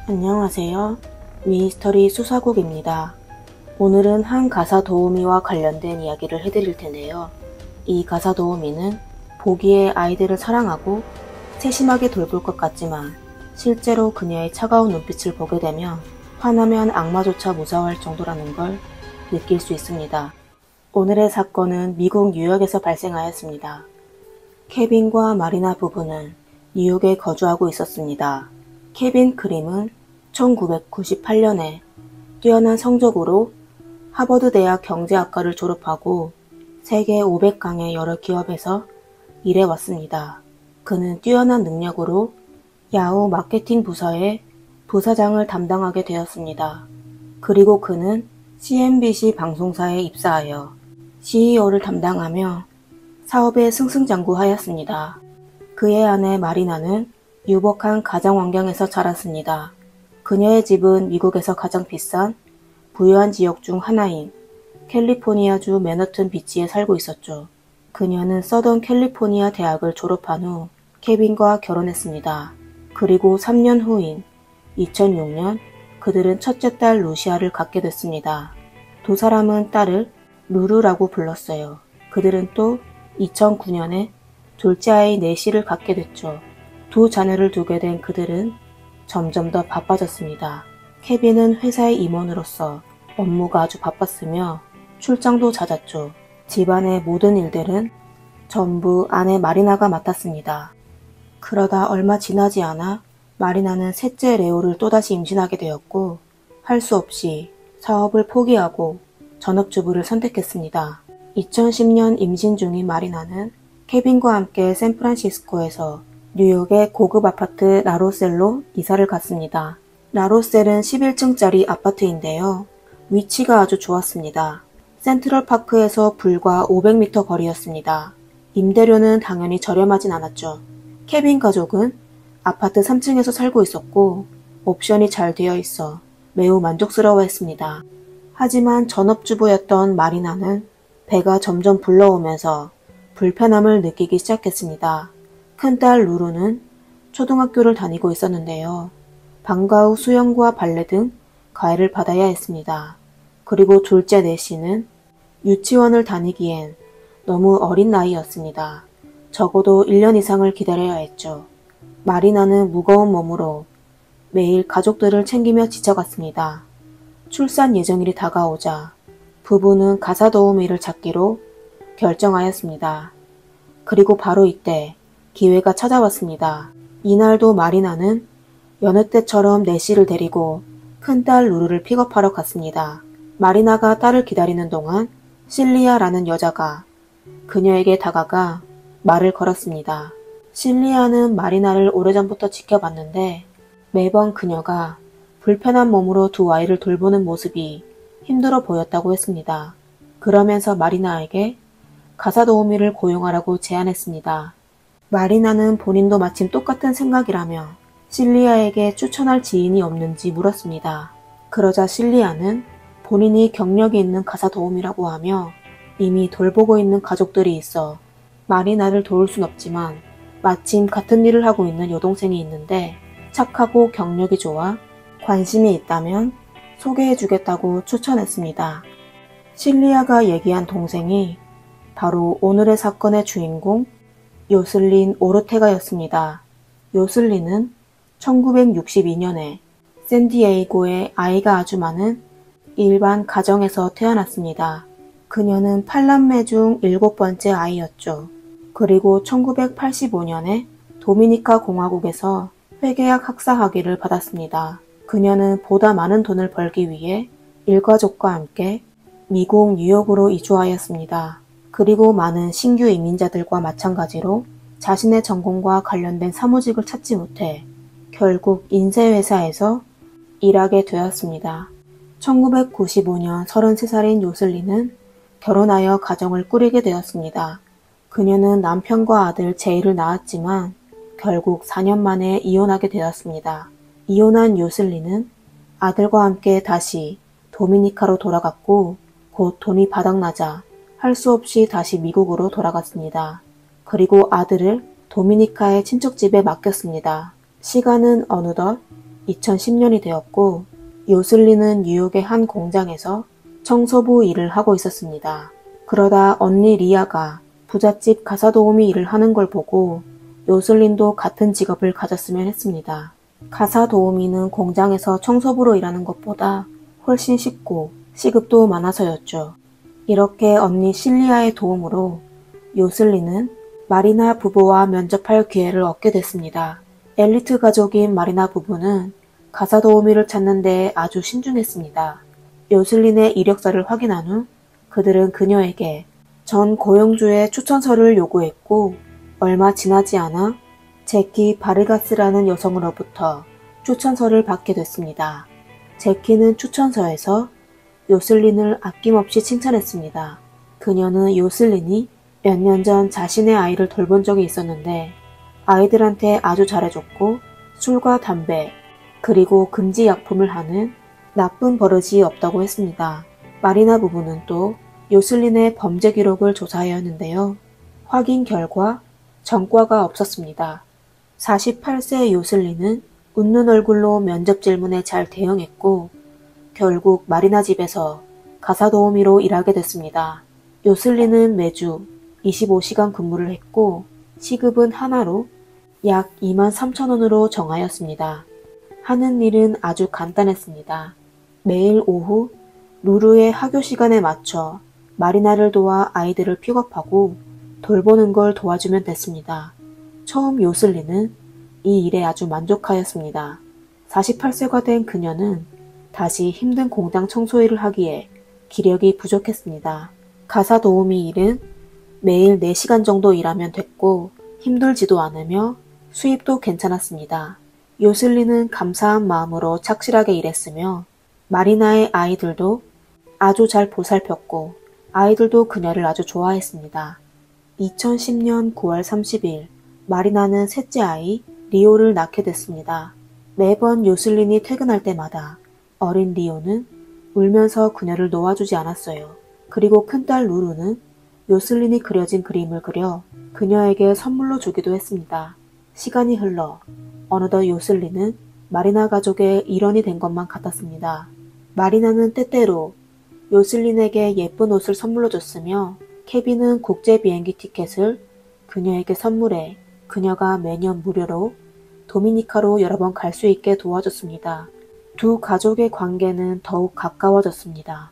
안녕하세요. 미스터리 수사국입니다. 오늘은 한 가사 도우미와 관련된 이야기를 해드릴 텐데요. 이 가사 도우미는 보기에 아이들을 사랑하고 세심하게 돌볼 것 같지만 실제로 그녀의 차가운 눈빛을 보게 되면 화나면 악마조차 무서워할 정도라는 걸 느낄 수 있습니다. 오늘의 사건은 미국 뉴욕에서 발생하였습니다. 케빈과 마리나 부부는 뉴욕에 거주하고 있었습니다. 케빈 크림은 1998년에 뛰어난 성적으로 하버드 대학 경제학과를 졸업하고 세계 500강의 여러 기업에서 일해왔습니다. 그는 뛰어난 능력으로 야후 마케팅 부서의 부사장을 담당하게 되었습니다. 그리고 그는 CNBC 방송사에 입사하여 CEO를 담당하며 사업에 승승장구하였습니다. 그의 아내 마리나는 유복한 가정 환경에서 자랐습니다. 그녀의 집은 미국에서 가장 비싼 부유한 지역 중 하나인 캘리포니아주 맨하튼 비치에 살고 있었죠. 그녀는 서던 캘리포니아 대학을 졸업한 후 케빈과 결혼했습니다. 그리고 3년 후인 2006년 그들은 첫째 딸 루시아를 갖게 됐습니다. 두 사람은 딸을 루루라고 불렀어요. 그들은 또 2009년에 둘째 아이 네시를 갖게 됐죠. 두 자녀를 두게 된 그들은 점점 더 바빠졌습니다. 케빈은 회사의 임원으로서 업무가 아주 바빴으며 출장도 잦았죠. 집안의 모든 일들은 전부 아내 마리나가 맡았습니다. 그러다 얼마 지나지 않아 마리나는 셋째 레오를 또다시 임신하게 되었고 할 수 없이 사업을 포기하고 전업주부를 선택했습니다. 2010년 임신 중인 마리나는 케빈과 함께 샌프란시스코에서 뉴욕의 고급 아파트 라로셀로 이사를 갔습니다. 라로셀은 11층짜리 아파트인데요. 위치가 아주 좋았습니다. 센트럴파크에서 불과 500m 거리였습니다. 임대료는 당연히 저렴하진 않았죠. 케빈 가족은 아파트 3층에서 살고 있었고 옵션이 잘 되어 있어 매우 만족스러워했습니다. 하지만 전업주부였던 마리나는 배가 점점 불러오면서 불편함을 느끼기 시작했습니다. 큰딸 루루는 초등학교를 다니고 있었는데요. 방과 후 수영과 발레 등 과외를 받아야 했습니다. 그리고 둘째 네시는 유치원을 다니기엔 너무 어린 나이였습니다. 적어도 1년 이상을 기다려야 했죠. 마리나는 무거운 몸으로 매일 가족들을 챙기며 지쳐갔습니다. 출산 예정일이 다가오자 부부는 가사 도우미를 찾기로 결정하였습니다. 그리고 바로 이때 기회가 찾아왔습니다. 이날도 마리나는 여느 때처럼 네시를 데리고 큰딸 루루를 픽업하러 갔습니다. 마리나가 딸을 기다리는 동안 실리아라는 여자가 그녀에게 다가가 말을 걸었습니다. 실리아는 마리나를 오래전부터 지켜봤는데 매번 그녀가 불편한 몸으로 두 아이를 돌보는 모습이 힘들어 보였다고 했습니다. 그러면서 마리나에게 가사 도우미를 고용하라고 제안했습니다. 마리나는 본인도 마침 똑같은 생각이라며 실리아에게 추천할 지인이 없는지 물었습니다. 그러자 실리아는 본인이 경력이 있는 가사 도우미라고 하며 이미 돌보고 있는 가족들이 있어 마리나를 도울 순 없지만 마침 같은 일을 하고 있는 여동생이 있는데 착하고 경력이 좋아 관심이 있다면 소개해주겠다고 추천했습니다. 실리아가 얘기한 동생이 바로 오늘의 사건의 주인공 요슬린 오르테가였습니다. 요슬린은 1962년에 샌디에이고의 아이가 아주 많은 일반 가정에서 태어났습니다. 그녀는 8남매 중 7번째 아이였죠. 그리고 1985년에 도미니카 공화국에서 회계학 학사 학위를 받았습니다. 그녀는 보다 많은 돈을 벌기 위해 일가족과 함께 미국 뉴욕으로 이주하였습니다. 그리고 많은 신규 이민자들과 마찬가지로 자신의 전공과 관련된 사무직을 찾지 못해 결국 인쇄회사에서 일하게 되었습니다. 1995년 33살인 요슬리는 결혼하여 가정을 꾸리게 되었습니다. 그녀는 남편과 아들 제이를 낳았지만 결국 4년 만에 이혼하게 되었습니다. 이혼한 요슬리는 아들과 함께 다시 도미니카로 돌아갔고 곧 돈이 바닥나자 할 수 없이 다시 미국으로 돌아갔습니다. 그리고 아들을 도미니카의 친척집에 맡겼습니다. 시간은 어느덧 2010년이 되었고 요슬린은 뉴욕의 한 공장에서 청소부 일을 하고 있었습니다. 그러다 언니 리아가 부잣집 가사도우미 일을 하는 걸 보고 요슬린도 같은 직업을 가졌으면 했습니다. 가사도우미는 공장에서 청소부로 일하는 것보다 훨씬 쉽고 시급도 많아서였죠. 이렇게 언니 실리아의 도움으로 요슬린은 마리나 부부와 면접할 기회를 얻게 됐습니다. 엘리트 가족인 마리나 부부는 가사도우미를 찾는 데 아주 신중했습니다. 요슬린의 이력서를 확인한 후 그들은 그녀에게 전 고용주의 추천서를 요구했고 얼마 지나지 않아 제키 바르가스라는 여성으로부터 추천서를 받게 됐습니다. 제키는 추천서에서 요슬린을 아낌없이 칭찬했습니다. 그녀는 요슬린이 몇 년 전 자신의 아이를 돌본 적이 있었는데 아이들한테 아주 잘해줬고 술과 담배 그리고 금지 약품을 하는 나쁜 버릇이 없다고 했습니다. 마리나 부부는 또 요슬린의 범죄 기록을 조사하였는데요. 확인 결과 전과가 없었습니다. 48세의 요슬린은 웃는 얼굴로 면접 질문에 잘 대응했고 결국 마리나 집에서 가사도우미로 일하게 됐습니다. 요슬린은 매주 25시간 근무를 했고 시급은 하나로 약 23,000원으로 정하였습니다. 하는 일은 아주 간단했습니다. 매일 오후 루루의 학교 시간에 맞춰 마리나를 도와 아이들을 픽업하고 돌보는 걸 도와주면 됐습니다. 처음 요슬린은 이 일에 아주 만족하였습니다. 48세가 된 그녀는 다시 힘든 공장 청소일을 하기에 기력이 부족했습니다. 가사도우미 일은 매일 4시간 정도 일하면 됐고 힘들지도 않으며 수입도 괜찮았습니다. 요슬린은 감사한 마음으로 착실하게 일했으며 마리나의 아이들도 아주 잘 보살폈고 아이들도 그녀를 아주 좋아했습니다. 2010년 9월 30일 마리나는 셋째 아이 리오를 낳게 됐습니다. 매번 요슬린이 퇴근할 때마다 어린 리오는 울면서 그녀를 놓아주지 않았어요. 그리고 큰딸 루루는 요슬린이 그려진 그림을 그려 그녀에게 선물로 주기도 했습니다. 시간이 흘러 어느덧 요슬린은 마리나 가족의 일원이 된 것만 같았습니다. 마리나는 때때로 요슬린에게 예쁜 옷을 선물로 줬으며 케빈은 국제 비행기 티켓을 그녀에게 선물해 그녀가 매년 무료로 도미니카로 여러 번 갈 수 있게 도와줬습니다. 두 가족의 관계는 더욱 가까워졌습니다.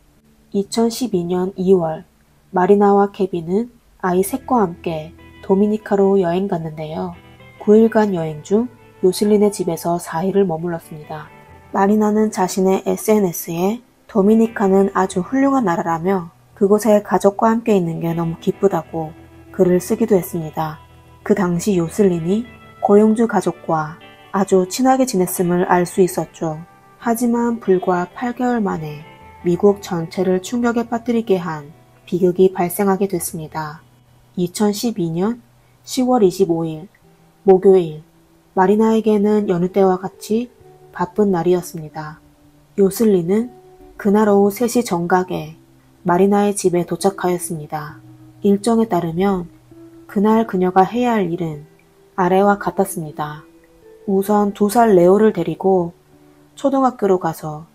2012년 2월 마리나와 케빈은 아이 셋과 함께 도미니카로 여행 갔는데요. 9일간 여행 중 요슬린의 집에서 4일을 머물렀습니다. 마리나는 자신의 SNS에 도미니카는 아주 훌륭한 나라라며 그곳에 가족과 함께 있는 게 너무 기쁘다고 글을 쓰기도 했습니다. 그 당시 요슬린이 고용주 가족과 아주 친하게 지냈음을 알 수 있었죠. 하지만 불과 8개월 만에 미국 전체를 충격에 빠뜨리게 한 비극이 발생하게 됐습니다. 2012년 10월 25일 목요일 마리나에게는 여느 때와 같이 바쁜 날이었습니다. 요슬린은 그날 오후 3시 정각에 마리나의 집에 도착하였습니다. 일정에 따르면 그날 그녀가 해야 할 일은 아래와 같았습니다. 우선 2살 레오를 데리고 초등학교로 가서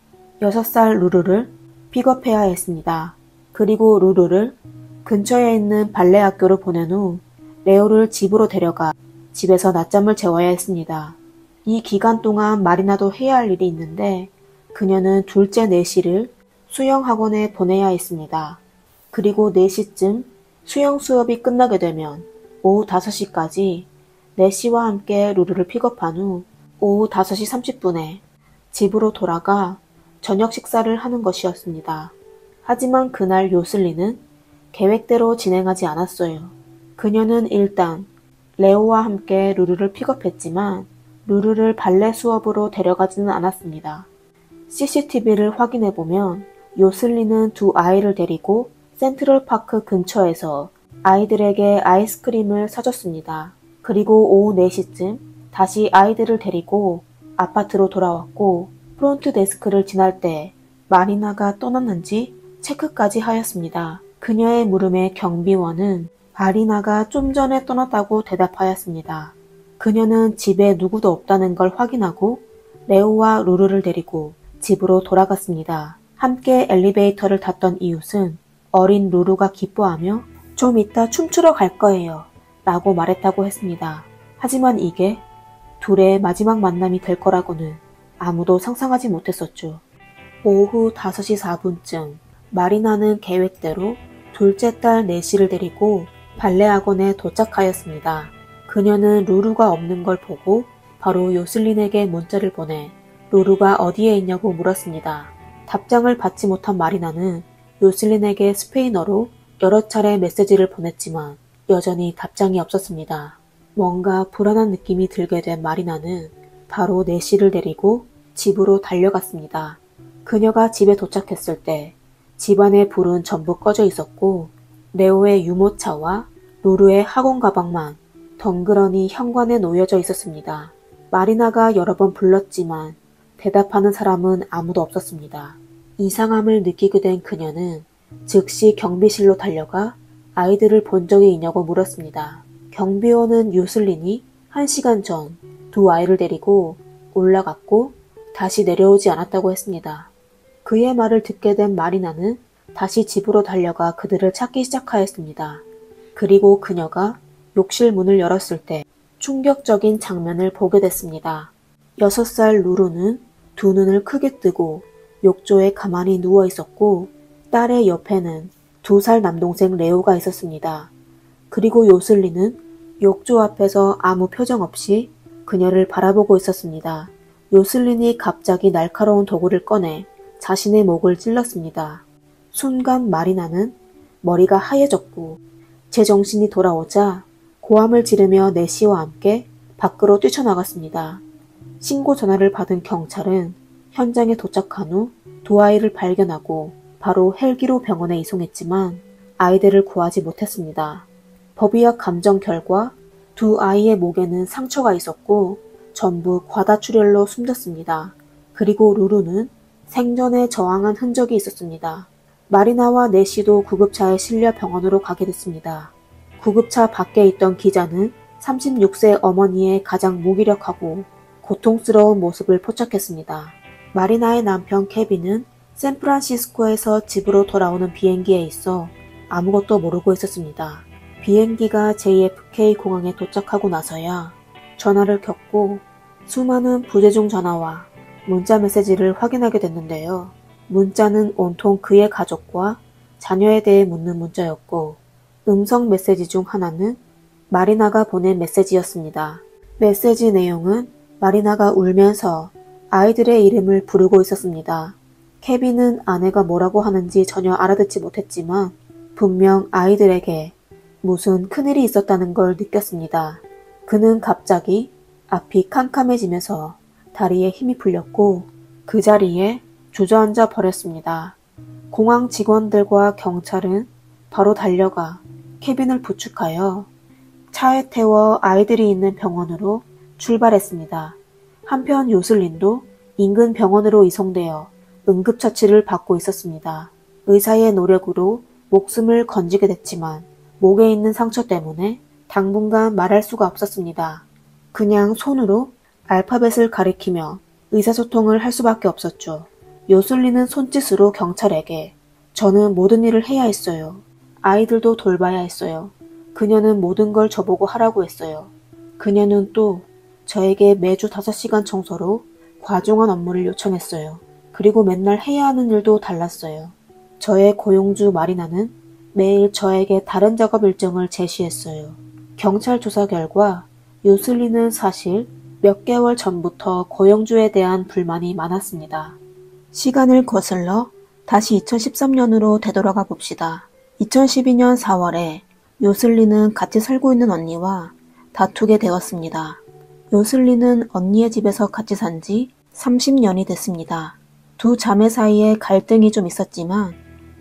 6살 루루를 픽업해야 했습니다. 그리고 루루를 근처에 있는 발레 학교로 보낸 후 레오를 집으로 데려가 집에서 낮잠을 재워야 했습니다. 이 기간 동안 마리나도 해야 할 일이 있는데 그녀는 둘째 네시를 수영학원에 보내야 했습니다. 그리고 4시쯤 수영 수업이 끝나게 되면 오후 5시까지 네시와 함께 루루를 픽업한 후 오후 5시 30분에 집으로 돌아가 저녁 식사를 하는 것이었습니다. 하지만 그날 요슬린은 계획대로 진행하지 않았어요. 그녀는 일단 레오와 함께 루루를 픽업했지만 루루를 발레 수업으로 데려가지는 않았습니다. CCTV를 확인해보면 요슬린은 두 아이를 데리고 센트럴파크 근처에서 아이들에게 아이스크림을 사줬습니다. 그리고 오후 4시쯤 다시 아이들을 데리고 아파트로 돌아왔고 프론트 데스크를 지날 때 마리나가 떠났는지 체크까지 하였습니다. 그녀의 물음에 경비원은 마리나가 좀 전에 떠났다고 대답하였습니다. 그녀는 집에 누구도 없다는 걸 확인하고 레오와 루루를 데리고 집으로 돌아갔습니다. 함께 엘리베이터를 탔던 이웃은 어린 루루가 기뻐하며 좀 이따 춤추러 갈 거예요 라고 말했다고 했습니다. 하지만 이게 둘의 마지막 만남이 될 거라고는 아무도 상상하지 못했었죠. 오후 5시 4분쯤 마리나는 계획대로 둘째 딸 네시를 데리고 발레 학원에 도착하였습니다. 그녀는 루루가 없는 걸 보고 바로 요슬린에게 문자를 보내 루루가 어디에 있냐고 물었습니다. 답장을 받지 못한 마리나는 요슬린에게 스페인어로 여러 차례 메시지를 보냈지만 여전히 답장이 없었습니다. 뭔가 불안한 느낌이 들게 된 마리나는 바로 네시를 데리고 집으로 달려갔습니다. 그녀가 집에 도착했을 때 집안의 불은 전부 꺼져 있었고 레오의 유모차와 루루의 학원 가방만 덩그러니 현관에 놓여져 있었습니다. 마리나가 여러 번 불렀지만 대답하는 사람은 아무도 없었습니다. 이상함을 느끼게 된 그녀는 즉시 경비실로 달려가 아이들을 본 적이 있냐고 물었습니다. 경비원은 요슬린이 1시간 전 두 아이를 데리고 올라갔고 다시 내려오지 않았다고 했습니다. 그의 말을 듣게 된 마리나는 다시 집으로 달려가 그들을 찾기 시작하였습니다. 그리고 그녀가 욕실 문을 열었을 때 충격적인 장면을 보게 됐습니다. 6살 루루는 두 눈을 크게 뜨고 욕조에 가만히 누워 있었고 딸의 옆에는 2살 남동생 레오가 있었습니다. 그리고 요슬린은 욕조 앞에서 아무 표정 없이 그녀를 바라보고 있었습니다. 요슬린이 갑자기 날카로운 도구를 꺼내 자신의 목을 찔렀습니다. 순간 마리나는 머리가 하얘졌고 제정신이 돌아오자 고함을 지르며 네시와 함께 밖으로 뛰쳐나갔습니다. 신고 전화를 받은 경찰은 현장에 도착한 후 두 아이를 발견하고 바로 헬기로 병원에 이송했지만 아이들을 구하지 못했습니다. 법의학 감정 결과 두 아이의 목에는 상처가 있었고 전부 과다출혈로 숨졌습니다. 그리고 루루는 생전에 저항한 흔적이 있었습니다. 마리나와 네시도 구급차에 실려 병원으로 가게 됐습니다. 구급차 밖에 있던 기자는 36세 어머니의 가장 무기력하고 고통스러운 모습을 포착했습니다. 마리나의 남편 케빈은 샌프란시스코에서 집으로 돌아오는 비행기에 있어 아무것도 모르고 있었습니다. 비행기가 JFK 공항에 도착하고 나서야 전화를 켰고 수많은 부재중 전화와 문자 메시지를 확인하게 됐는데요. 문자는 온통 그의 가족과 자녀에 대해 묻는 문자였고 음성 메시지 중 하나는 마리나가 보낸 메시지였습니다. 메시지 내용은 마리나가 울면서 아이들의 이름을 부르고 있었습니다. 케빈은 아내가 뭐라고 하는지 전혀 알아듣지 못했지만 분명 아이들에게 무슨 큰일이 있었다는 걸 느꼈습니다. 그는 갑자기 앞이 캄캄해지면서 다리에 힘이 풀렸고 그 자리에 주저앉아 버렸습니다. 공항 직원들과 경찰은 바로 달려가 케빈을 부축하여 차에 태워 아이들이 있는 병원으로 출발했습니다. 한편 요슬린도 인근 병원으로 이송되어 응급처치를 받고 있었습니다. 의사의 노력으로 목숨을 건지게 됐지만 목에 있는 상처 때문에 당분간 말할 수가 없었습니다. 그냥 손으로 알파벳을 가리키며 의사소통을 할 수밖에 없었죠. 요슬린은 손짓으로 경찰에게 저는 모든 일을 해야 했어요. 아이들도 돌봐야 했어요. 그녀는 모든 걸 저보고 하라고 했어요. 그녀는 또 저에게 매주 5시간 청소로 과중한 업무를 요청했어요. 그리고 맨날 해야 하는 일도 달랐어요. 저의 고용주 마리나는 매일 저에게 다른 작업 일정을 제시했어요. 경찰 조사 결과 요슬린은 사실 몇 개월 전부터 고용주에 대한 불만이 많았습니다. 시간을 거슬러 다시 2013년으로 되돌아가 봅시다. 2012년 4월에 요슬린은 같이 살고 있는 언니와 다투게 되었습니다. 요슬린은 언니의 집에서 같이 산 지 30년이 됐습니다. 두 자매 사이에 갈등이 좀 있었지만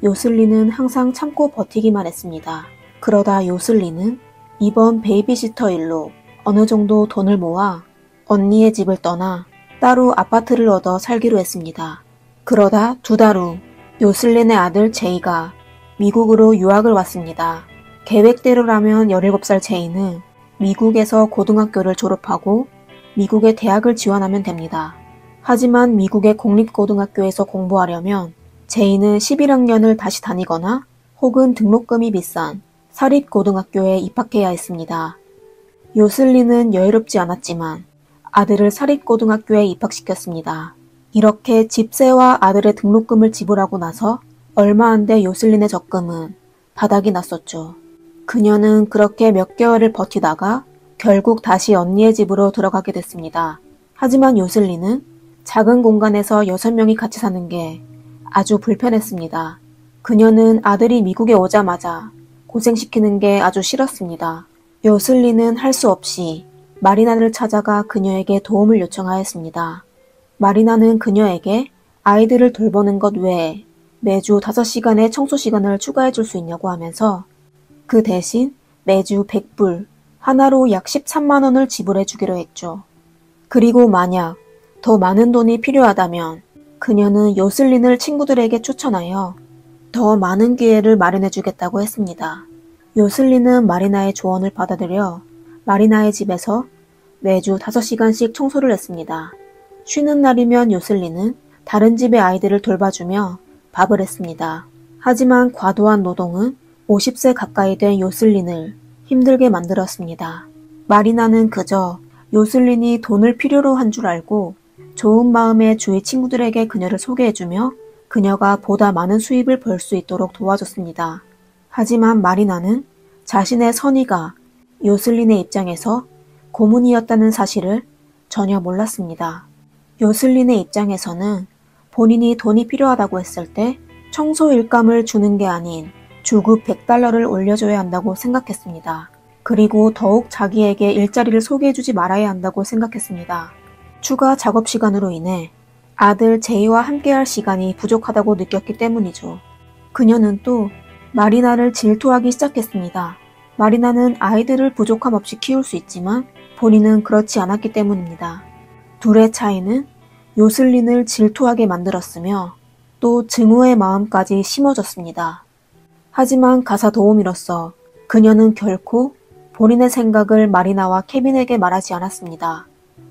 요슬린은 항상 참고 버티기만 했습니다. 그러다 요슬린은 이번 베이비시터 일로 어느 정도 돈을 모아 언니의 집을 떠나 따로 아파트를 얻어 살기로 했습니다. 그러다 2달 후 요슬린의 아들 제이가 미국으로 유학을 왔습니다. 계획대로라면 17살 제이는 미국에서 고등학교를 졸업하고 미국의 대학을 지원하면 됩니다. 하지만 미국의 공립고등학교에서 공부하려면 제이는 11학년을 다시 다니거나 혹은 등록금이 비싼 사립고등학교에 입학해야 했습니다. 요슬리는 여유롭지 않았지만 아들을 사립고등학교에 입학시켰습니다. 이렇게 집세와 아들의 등록금을 지불하고 나서 얼마 안 돼 요슬린의 적금은 바닥이 났었죠. 그녀는 그렇게 몇 개월을 버티다가 결국 다시 언니의 집으로 들어가게 됐습니다. 하지만 요슬린은 작은 공간에서 6명이 같이 사는 게 아주 불편했습니다. 그녀는 아들이 미국에 오자마자 고생시키는 게 아주 싫었습니다. 요슬린은 할 수 없이 마리나를 찾아가 그녀에게 도움을 요청하였습니다. 마리나는 그녀에게 아이들을 돌보는 것 외에 매주 5시간의 청소 시간을 추가해 줄 수 있냐고 하면서 그 대신 매주 100불, 하나로 약 13만 원을 지불해 주기로 했죠. 그리고 만약 더 많은 돈이 필요하다면 그녀는 요슬린을 친구들에게 추천하여 더 많은 기회를 마련해 주겠다고 했습니다. 요슬린은 마리나의 조언을 받아들여 마리나의 집에서 매주 5시간씩 청소를 했습니다. 쉬는 날이면 요슬린은 다른 집의 아이들을 돌봐주며 밥을 했습니다. 하지만 과도한 노동은 50세 가까이 된 요슬린을 힘들게 만들었습니다. 마리나는 그저 요슬린이 돈을 필요로 한 줄 알고 좋은 마음의 주위 친구들에게 그녀를 소개해주며 그녀가 보다 많은 수입을 벌 수 있도록 도와줬습니다. 하지만 마리나는 자신의 선의가 요슬린의 입장에서 고문이었다는 사실을 전혀 몰랐습니다. 요슬린의 입장에서는 본인이 돈이 필요하다고 했을 때 청소 일감을 주는 게 아닌 주급 100달러를 올려줘야 한다고 생각했습니다. 그리고 더욱 자기에게 일자리를 소개해주지 말아야 한다고 생각했습니다. 추가 작업 시간으로 인해 아들 제이와 함께할 시간이 부족하다고 느꼈기 때문이죠. 그녀는 또 마리나를 질투하기 시작했습니다. 마리나는 아이들을 부족함 없이 키울 수 있지만 본인은 그렇지 않았기 때문입니다. 둘의 차이는 요슬린을 질투하게 만들었으며 또 증오의 마음까지 심어졌습니다. 하지만 가사 도우미로서 그녀는 결코 본인의 생각을 마리나와 케빈에게 말하지 않았습니다.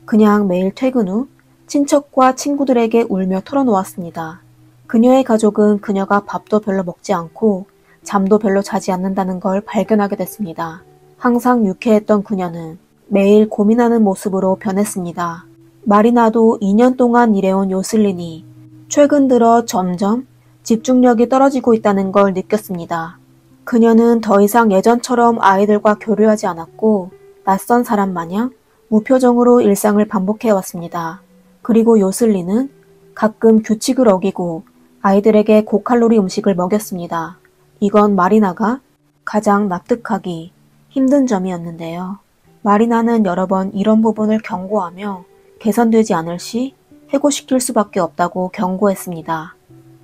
그냥 매일 퇴근 후 친척과 친구들에게 울며 털어놓았습니다. 그녀의 가족은 그녀가 밥도 별로 먹지 않고 잠도 별로 자지 않는다는 걸 발견하게 됐습니다. 항상 유쾌했던 그녀는 매일 고민하는 모습으로 변했습니다. 마리나도 2년 동안 일해온 요슬린이 최근 들어 점점 집중력이 떨어지고 있다는 걸 느꼈습니다. 그녀는 더 이상 예전처럼 아이들과 교류하지 않았고 낯선 사람 마냥 무표정으로 일상을 반복해왔습니다. 그리고 요슬린은 가끔 규칙을 어기고 아이들에게 고칼로리 음식을 먹였습니다. 이건 마리나가 가장 납득하기 힘든 점이었는데요. 마리나는 여러 번 이런 부분을 경고하며 개선되지 않을 시 해고시킬 수밖에 없다고 경고했습니다.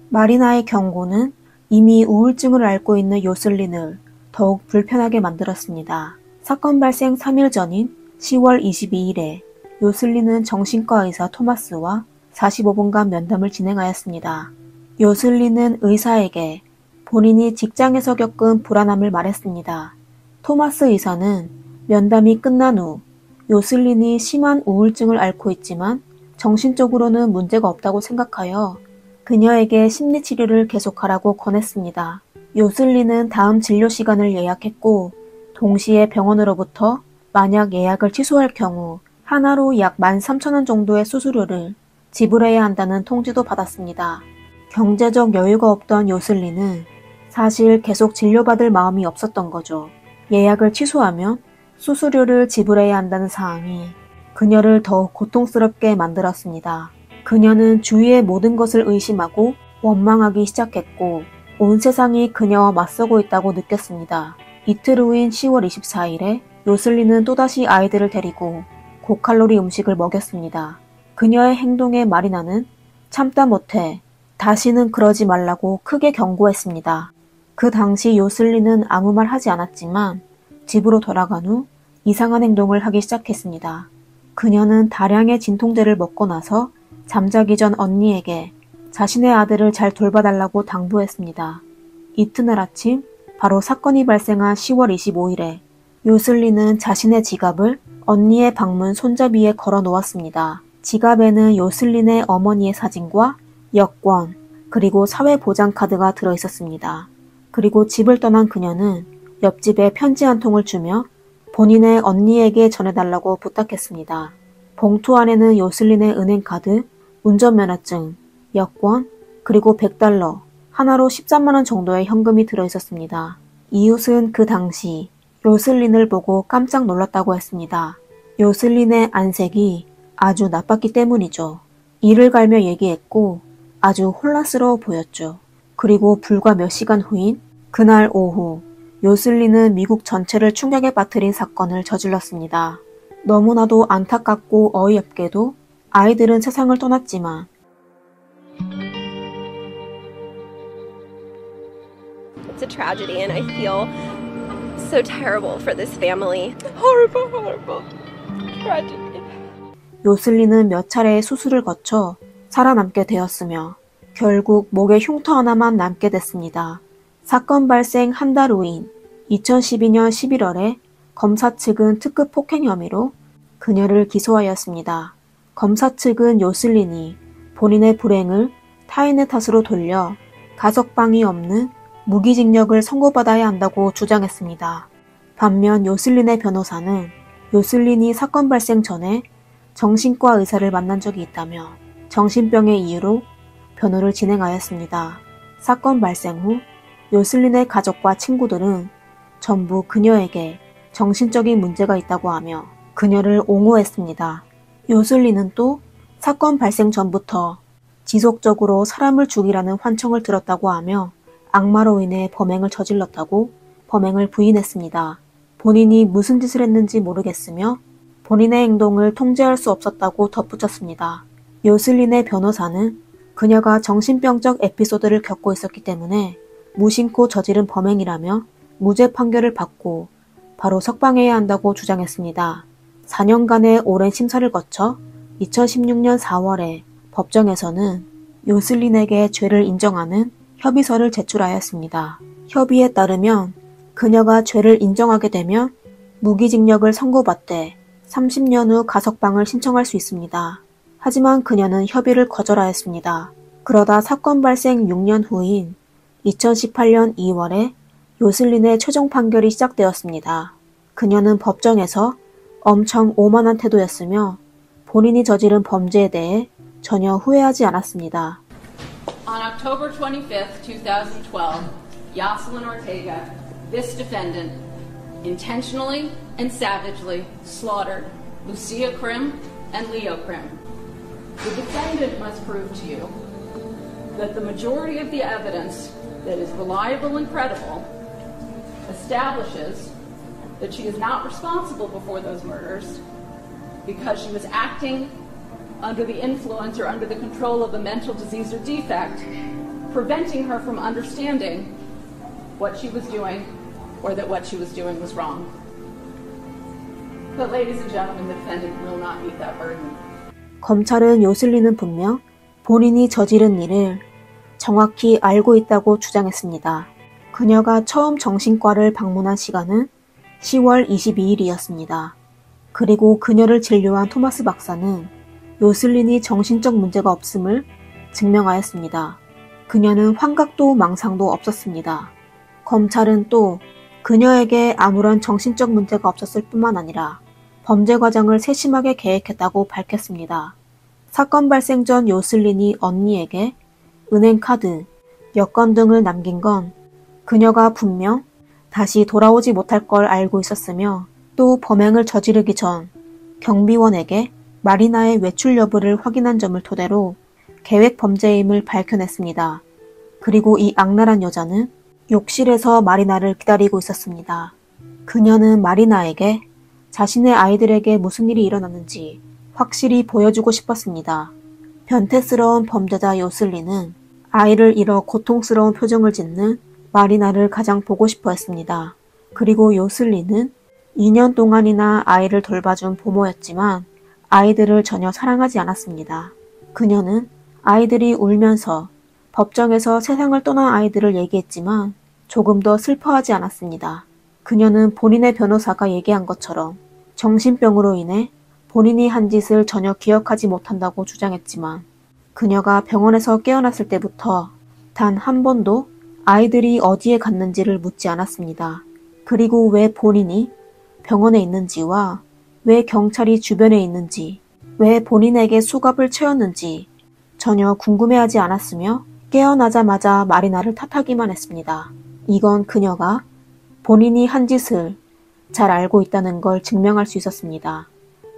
마리나의 경고는 이미 우울증을 앓고 있는 요슬린을 더욱 불편하게 만들었습니다. 사건 발생 3일 전인 10월 22일에 요슬린은 정신과 의사 토마스와 45분간 면담을 진행하였습니다. 요슬린은 의사에게 본인이 직장에서 겪은 불안함을 말했습니다. 토마스 의사는 면담이 끝난 후 요슬린이 심한 우울증을 앓고 있지만 정신적으로는 문제가 없다고 생각하여 그녀에게 심리치료를 계속하라고 권했습니다. 요슬린은 다음 진료 시간을 예약했고 동시에 병원으로부터 만약 예약을 취소할 경우 하나로 약 13,000원 정도의 수수료를 지불해야 한다는 통지도 받았습니다. 경제적 여유가 없던 요슬린은 사실 계속 진료받을 마음이 없었던 거죠. 예약을 취소하면 수수료를 지불해야 한다는 사항이 그녀를 더욱 고통스럽게 만들었습니다. 그녀는 주위의 모든 것을 의심하고 원망하기 시작했고 온 세상이 그녀와 맞서고 있다고 느꼈습니다. 이틀 후인 10월 24일에 요슬린은 또다시 아이들을 데리고 고칼로리 음식을 먹였습니다. 그녀의 행동에 마리나는 참다 못해 다시는 그러지 말라고 크게 경고했습니다. 그 당시 요슬린은 아무 말 하지 않았지만 집으로 돌아간 후 이상한 행동을 하기 시작했습니다. 그녀는 다량의 진통제를 먹고 나서 잠자기 전 언니에게 자신의 아들을 잘 돌봐달라고 당부했습니다. 이튿날 아침 바로 사건이 발생한 10월 25일에 요슬린은 자신의 지갑을 언니의 방문 손잡이에 걸어 놓았습니다. 지갑에는 요슬린의 어머니의 사진과 여권, 그리고 사회보장카드가 들어있었습니다. 그리고 집을 떠난 그녀는 옆집에 편지 한 통을 주며 본인의 언니에게 전해달라고 부탁했습니다. 봉투 안에는 요슬린의 은행카드, 운전면허증, 여권, 그리고 $100, 하나로 13만 원 정도의 현금이 들어있었습니다. 이웃은 그 당시 요슬린을 보고 깜짝 놀랐다고 했습니다. 요슬린의 안색이 아주 나빴기 때문이죠. 이를 갈며 얘기했고 아주 혼란스러워 보였죠. 그리고 불과 몇 시간 후인 그날 오후 요슬린은 미국 전체를 충격에 빠뜨린 사건을 저질렀습니다. 너무나도 안타깝고 어이없게도 아이들은 세상을 떠났지만 It's a tragedy and I feel so terrible for this family. Horrible. Tragedy. 요슬린은 몇 차례의 수술을 거쳐 살아남게 되었으며 결국 목에 흉터 하나만 남게 됐습니다. 사건 발생 한 달 후인 2012년 11월에 검사 측은 특급 폭행 혐의로 그녀를 기소하였습니다. 검사 측은 요슬린이 본인의 불행을 타인의 탓으로 돌려 가석방이 없는 무기징역을 선고받아야 한다고 주장했습니다. 반면 요슬린의 변호사는 요슬린이 사건 발생 전에 정신과 의사를 만난 적이 있다며 정신병의 이유로 변호를 진행하였습니다. 사건 발생 후 요슬린의 가족과 친구들은 전부 그녀에게 정신적인 문제가 있다고 하며 그녀를 옹호했습니다. 요슬린은 또 사건 발생 전부터 지속적으로 사람을 죽이라는 환청을 들었다고 하며 악마로 인해 범행을 저질렀다고 범행을 부인했습니다. 본인이 무슨 짓을 했는지 모르겠으며 본인의 행동을 통제할 수 없었다고 덧붙였습니다. 요슬린의 변호사는 그녀가 정신병적 에피소드를 겪고 있었기 때문에 무심코 저지른 범행이라며 무죄 판결을 받고 바로 석방해야 한다고 주장했습니다. 4년간의 오랜 심사를 거쳐 2016년 4월에 법정에서는 요슬린에게 죄를 인정하는 협의서를 제출하였습니다. 협의에 따르면 그녀가 죄를 인정하게 되면 무기징역을 선고받되 30년 후 가석방을 신청할 수 있습니다. 하지만 그녀는 협의를 거절하였습니다. 그러다 사건 발생 6년 후인 2018년 2월에 요슬린의 최종 판결이 시작되었습니다. 그녀는 법정에서 엄청 오만한 태도였으며 본인이 저지른 범죄에 대해 전혀 후회하지 않았습니다. On October 25th, 2012, Yoselin Ortega, this defendant, intentionally and savagely slaughtered Lucia Krim and Leo Krim. The defendant must prove to you that the majority of the evidence that is reliable and credible establishes that she is not responsible before those murders because she was acting under the influence or under the control of a mental disease or defect, preventing her from understanding what she was doing or that what she was doing was wrong. But ladies and gentlemen, the defendant will not meet that burden. 검찰은 요슬린은 분명 본인이 저지른 일을 정확히 알고 있다고 주장했습니다. 그녀가 처음 정신과를 방문한 시간은 10월 22일이었습니다. 그리고 그녀를 진료한 토마스 박사는 요슬린이 정신적 문제가 없음을 증명하였습니다. 그녀는 환각도 망상도 없었습니다. 검찰은 또 그녀에게 아무런 정신적 문제가 없었을 뿐만 아니라 범죄 과정을 세심하게 계획했다고 밝혔습니다. 사건 발생 전 요슬린이 언니에게 은행 카드, 여권 등을 남긴 건 그녀가 분명 다시 돌아오지 못할 걸 알고 있었으며 또 범행을 저지르기 전 경비원에게 마리나의 외출 여부를 확인한 점을 토대로 계획 범죄임을 밝혀냈습니다. 그리고 이 악랄한 여자는 욕실에서 마리나를 기다리고 있었습니다. 그녀는 마리나에게 자신의 아이들에게 무슨 일이 일어났는지 확실히 보여주고 싶었습니다. 변태스러운 범죄자 요슬린은 아이를 잃어 고통스러운 표정을 짓는 마리나를 가장 보고 싶어 했습니다. 그리고 요슬린은 2년 동안이나 아이를 돌봐준 부모였지만 아이들을 전혀 사랑하지 않았습니다. 그녀는 아이들이 울면서 법정에서 세상을 떠난 아이들을 얘기했지만 조금 더 슬퍼하지 않았습니다. 그녀는 본인의 변호사가 얘기한 것처럼 정신병으로 인해 본인이 한 짓을 전혀 기억하지 못한다고 주장했지만 그녀가 병원에서 깨어났을 때부터 단 한 번도 아이들이 어디에 갔는지를 묻지 않았습니다. 그리고 왜 본인이 병원에 있는지와 왜 경찰이 주변에 있는지, 왜 본인에게 수갑을 채웠는지 전혀 궁금해하지 않았으며 깨어나자마자 마리나를 탓하기만 했습니다. 이건 그녀가 본인이 한 짓을 잘 알고 있다는 걸 증명할 수 있었습니다.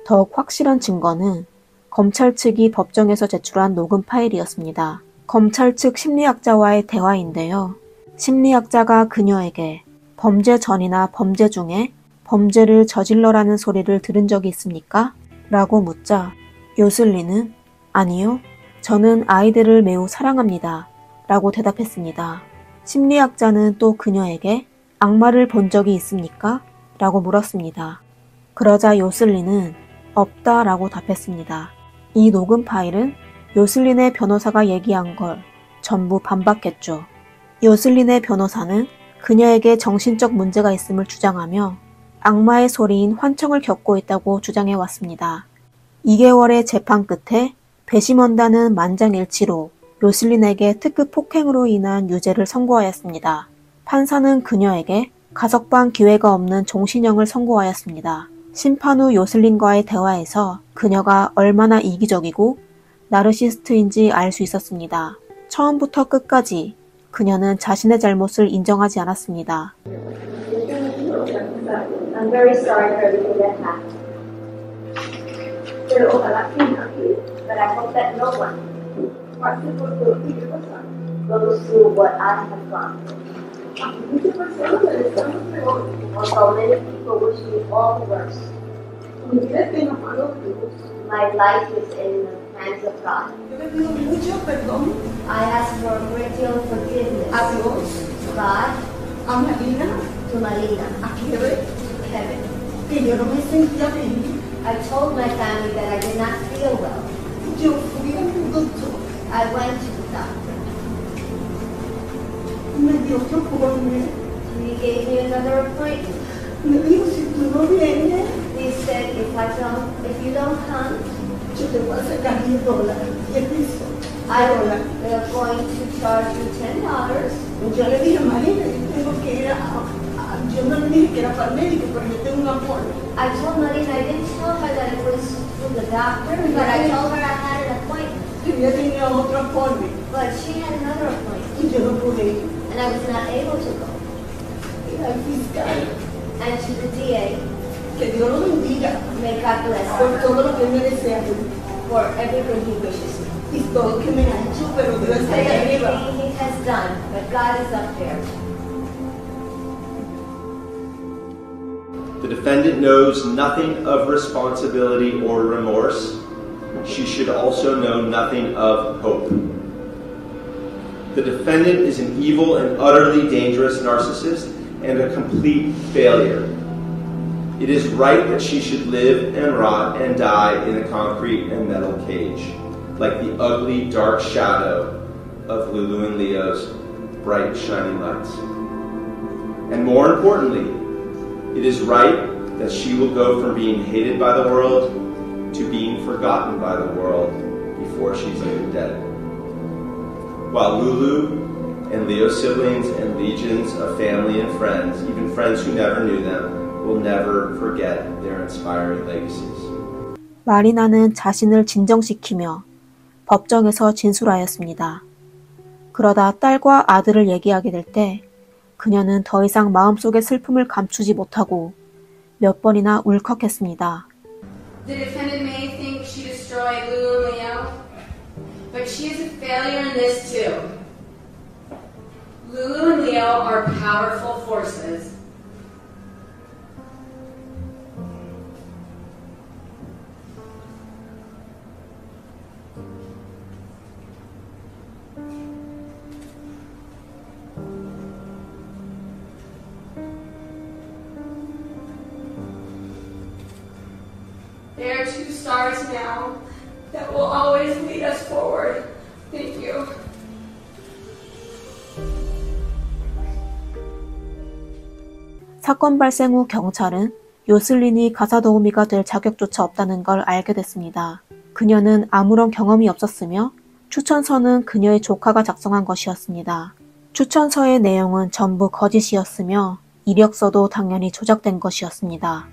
더욱 확실한 증거는 검찰 측이 법정에서 제출한 녹음 파일이었습니다. 검찰 측 심리학자와의 대화인데요. 심리학자가 그녀에게 범죄 전이나 범죄 중에 범죄를 저질러라는 소리를 들은 적이 있습니까? 라고 묻자 요슬리는 아니요, 저는 아이들을 매우 사랑합니다. 라고 대답했습니다. 심리학자는 또 그녀에게 악마를 본 적이 있습니까? 라고 물었습니다. 그러자 요슬리는 없다 라고 답했습니다. 이 녹음 파일은 요슬린의 변호사가 얘기한 걸 전부 반박했죠. 요슬린의 변호사는 그녀에게 정신적 문제가 있음을 주장하며 악마의 소리인 환청을 겪고 있다고 주장해왔습니다. 2개월의 재판 끝에 배심원단은 만장일치로 요슬린에게 특급 폭행으로 인한 유죄를 선고하였습니다. 판사는 그녀에게 가석방 기회가 없는 종신형을 선고하였습니다. 심판 후 요슬린과의 대화에서 그녀가 얼마나 이기적이고 나르시스트인지 알 수 있었습니다. 처음부터 끝까지 그녀는 자신의 잘못을 인정하지 않았습니다. I'm very sorry for everything that happened. Pero ojalá que nadie, but I hope that no one goes through what I have gone through. Although many people wish me all the worst. My life is in the hands of God. I ask for a great deal of forgiveness. God, to Marina, to Kevin. I told my family that I did not feel well. I went to the doctor. He gave me another appointment. He said if you don't come, I am going to charge you $10. I told Marina, I didn't tell her that it was from the doctor, but I told her I had an appointment. But she had another appointment, and I was not able to go. And to the DA, may God bless him for everything he wishes me. And everything he has done, but God is up there. The defendant knows nothing of responsibility or remorse. She should also know nothing of hope. The defendant is an evil and utterly dangerous narcissist and a complete failure. It is right that she should live and rot and die in a concrete and metal cage, like the ugly, dark shadow of Lulu and Leo's bright, shining lights. And more importantly, it is right that she will go from being hated by the world to being forgotten by the world before she's even dead. While Lulu and Leo's siblings and legions of family and friends, even friends who never knew them, will never forget their inspiring legacies. 마리나는 자신을 진정시키며 법정에서 진술하였습니다. 그러다 딸과 아들을 얘기하게 될 때 그녀는 더 이상 마음속의 슬픔을 감추지 못하고 몇 번이나 울컥했습니다. The defendant may think she destroyed Lulu and Leo, but she is a failure in this too. Lulu and Leo are powerful forces. They are two stars now that will always lead us forward. Thank you. 사건 발생 후 경찰은 요슬린이 가사 도우미가 될 자격조차 없다는 걸 알게 됐습니다. 그녀는 아무런 경험이 없었으며 추천서는 그녀의 조카가 작성한 것이었습니다. 추천서의 내용은 전부 거짓이었으며 이력서도 당연히 조작된 것이었습니다.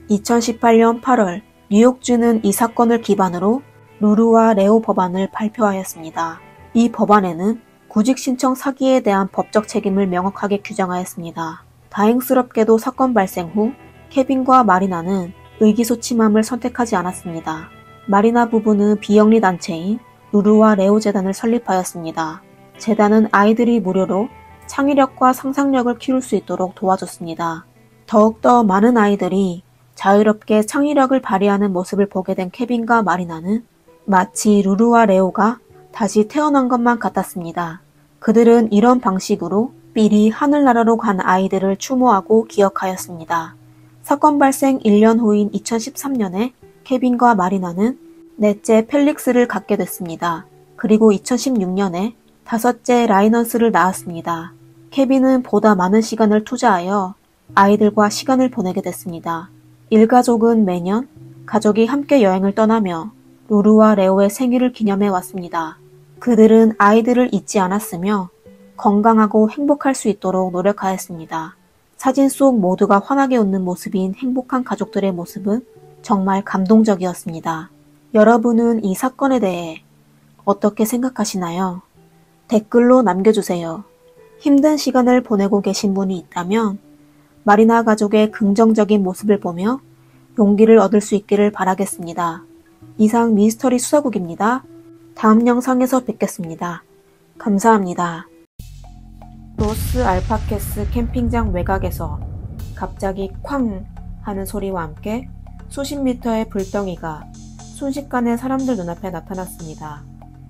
2018년 8월 뉴욕주는 이 사건을 기반으로 루루와 레오 법안을 발표하였습니다. 이 법안에는 구직 신청 사기에 대한 법적 책임을 명확하게 규정하였습니다. 다행스럽게도 사건 발생 후 케빈과 마리나는 의기소침함을 선택하지 않았습니다. 마리나 부부는 비영리 단체인 루루와 레오 재단을 설립하였습니다. 재단은 아이들이 무료로 창의력과 상상력을 키울 수 있도록 도와줬습니다. 더욱더 많은 아이들이 자유롭게 창의력을 발휘하는 모습을 보게 된 케빈과 마리나는 마치 루루와 레오가 다시 태어난 것만 같았습니다. 그들은 이런 방식으로 미리 하늘나라로 간 아이들을 추모하고 기억하였습니다. 사건 발생 1년 후인 2013년에 케빈과 마리나는 넷째 펠릭스를 갖게 됐습니다. 그리고 2016년에 다섯째 라이넌스를 낳았습니다. 케빈은 보다 많은 시간을 투자하여 아이들과 시간을 보내게 됐습니다. 일가족은 매년 가족이 함께 여행을 떠나며 루루와 레오의 생일을 기념해 왔습니다. 그들은 아이들을 잊지 않았으며 건강하고 행복할 수 있도록 노력하였습니다. 사진 속 모두가 환하게 웃는 모습인 행복한 가족들의 모습은 정말 감동적이었습니다. 여러분은 이 사건에 대해 어떻게 생각하시나요? 댓글로 남겨주세요. 힘든 시간을 보내고 계신 분이 있다면 마리나 가족의 긍정적인 모습을 보며 용기를 얻을 수 있기를 바라겠습니다. 이상 미스터리 수사국입니다. 다음 영상에서 뵙겠습니다. 감사합니다. 로스 알파케스 캠핑장 외곽에서 갑자기 쾅 하는 소리와 함께 수십 미터의 불덩이가 순식간에 사람들 눈앞에 나타났습니다.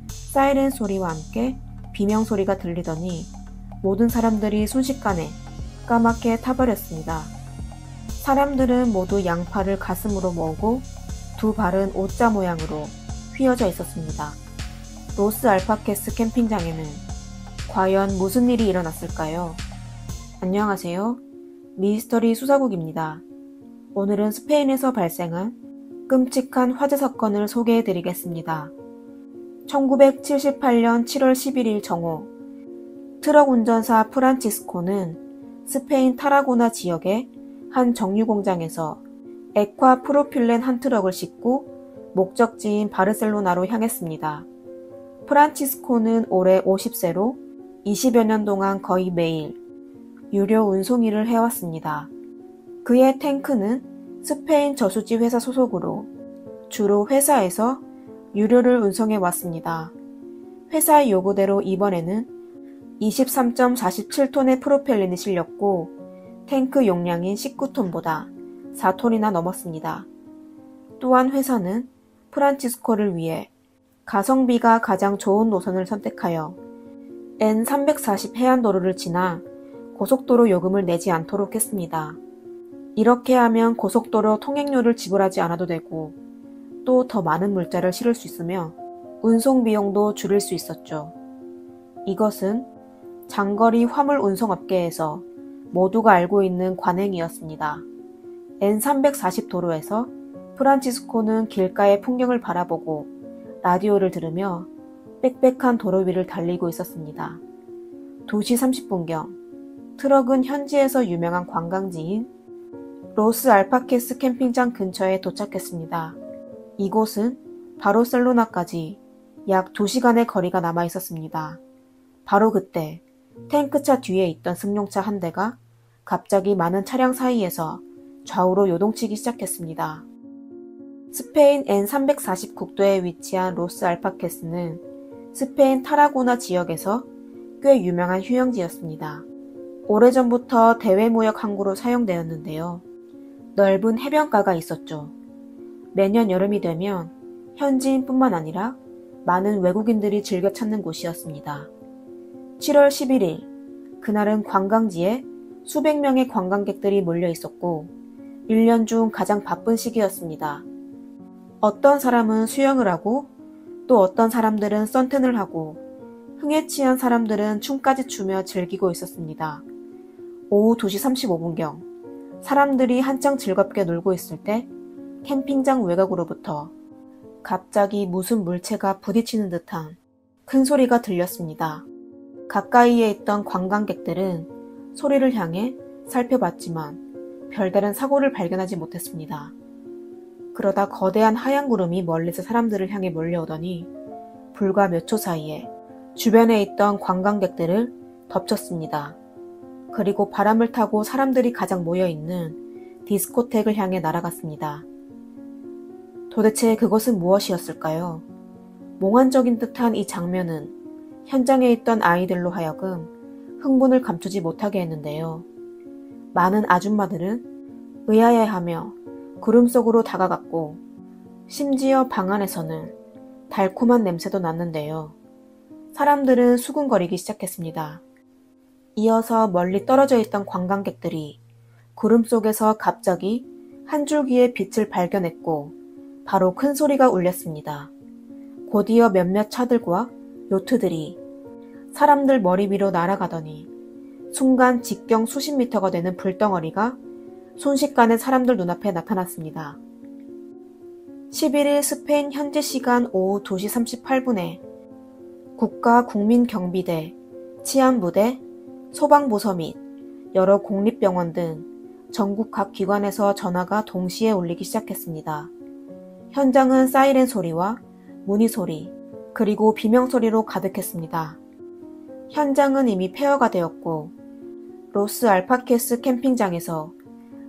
사이렌 소리와 함께 비명 소리가 들리더니 모든 사람들이 순식간에 까맣게 타버렸습니다. 사람들은 모두 양팔을 가슴으로 모으고 두 발은 O자 모양으로 휘어져 있었습니다. 로스 알파케스 캠핑장에는 과연 무슨 일이 일어났을까요? 안녕하세요. 미스터리 수사국입니다. 오늘은 스페인에서 발생한 끔찍한 화재 사건을 소개해 드리겠습니다. 1978년 7월 11일 정오, 트럭 운전사 프란치스코는 스페인 타라고나 지역의 한 정유 공장에서 액화 프로필렌 한 트럭을 싣고 목적지인 바르셀로나로 향했습니다. 프란치스코는 올해 50세로 20여 년 동안 거의 매일 유료 운송 일을 해왔습니다. 그의 탱크는 스페인 저수지 회사 소속으로 주로 회사에서 유료를 운송해 왔습니다. 회사의 요구대로 이번에는 23.47톤의 프로펠린이 실렸고 탱크 용량인 19톤보다 4톤이나 넘었습니다. 또한 회사는 프란치스코를 위해 가성비가 가장 좋은 노선을 선택하여 N340 해안도로를 지나 고속도로 요금을 내지 않도록 했습니다. 이렇게 하면 고속도로 통행료를 지불하지 않아도 되고 또 더 많은 물자를 실을 수 있으며 운송 비용도 줄일 수 있었죠. 이것은 장거리 화물 운송업계에서 모두가 알고 있는 관행이었습니다. N340 도로에서 프란치스코는 길가의 풍경을 바라보고 라디오를 들으며 빽빽한 도로 위를 달리고 있었습니다. 2시 30분경 트럭은 현지에서 유명한 관광지인 로스 알파케스 캠핑장 근처에 도착했습니다. 이곳은 바르셀로나까지 약 2시간의 거리가 남아 있었습니다. 바로 그때 탱크차 뒤에 있던 승용차 한 대가 갑자기 많은 차량 사이에서 좌우로 요동치기 시작했습니다. 스페인 N340 국도에 위치한 로스 알파케스는 스페인 타라고나 지역에서 꽤 유명한 휴양지였습니다. 오래전부터 대외무역 항구로 사용되었는데요. 넓은 해변가가 있었죠. 매년 여름이 되면 현지인뿐만 아니라 많은 외국인들이 즐겨 찾는 곳이었습니다. 7월 11일, 그날은 관광지에 수백 명의 관광객들이 몰려 있었고 1년 중 가장 바쁜 시기였습니다. 어떤 사람은 수영을 하고 또 어떤 사람들은 선탠을 하고 흥에 취한 사람들은 춤까지 추며 즐기고 있었습니다. 오후 2시 35분경 사람들이 한창 즐겁게 놀고 있을 때 캠핑장 외곽으로부터 갑자기 무슨 물체가 부딪히는 듯한 큰 소리가 들렸습니다. 가까이에 있던 관광객들은 소리를 향해 살펴봤지만 별다른 사고를 발견하지 못했습니다. 그러다 거대한 하얀 구름이 멀리서 사람들을 향해 몰려오더니 불과 몇 초 사이에 주변에 있던 관광객들을 덮쳤습니다. 그리고 바람을 타고 사람들이 가장 모여있는 디스코텍을 향해 날아갔습니다. 도대체 그것은 무엇이었을까요? 몽환적인 듯한 이 장면은 현장에 있던 아이들로 하여금 흥분을 감추지 못하게 했는데요. 많은 아줌마들은 의아해하며 구름 속으로 다가갔고 심지어 방 안에서는 달콤한 냄새도 났는데요. 사람들은 수군거리기 시작했습니다. 이어서 멀리 떨어져 있던 관광객들이 구름 속에서 갑자기 한 줄기의 빛을 발견했고 바로 큰 소리가 울렸습니다. 곧이어 몇몇 차들과 요트들이 사람들 머리 위로 날아가더니 순간 직경 수십 미터가 되는 불덩어리가 순식간에 사람들 눈앞에 나타났습니다. 11일 스페인 현지 시간 오후 2시 38분에 국가국민경비대, 치안부대, 소방부서 및 여러 공립병원 등 전국 각 기관에서 전화가 동시에 울리기 시작했습니다. 현장은 사이렌 소리와 문의 소리, 그리고 비명소리로 가득했습니다. 현장은 이미 폐허가 되었고 로스 알파케스 캠핑장에서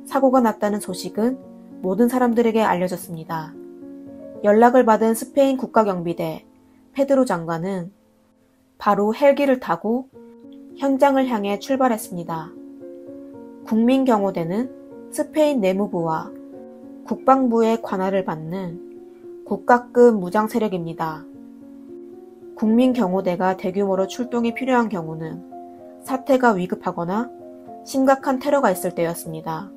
사고가 났다는 소식은 모든 사람들에게 알려졌습니다. 연락을 받은 스페인 국가경비대 페드로 장관은 바로 헬기를 타고 현장을 향해 출발했습니다. 국민경호대는 스페인 내무부와 국방부의 관할을 받는 국가급 무장 세력입니다. 국민경호대가 대규모로 출동이 필요한 경우는 사태가 위급하거나 심각한 테러가 있을 때였습니다.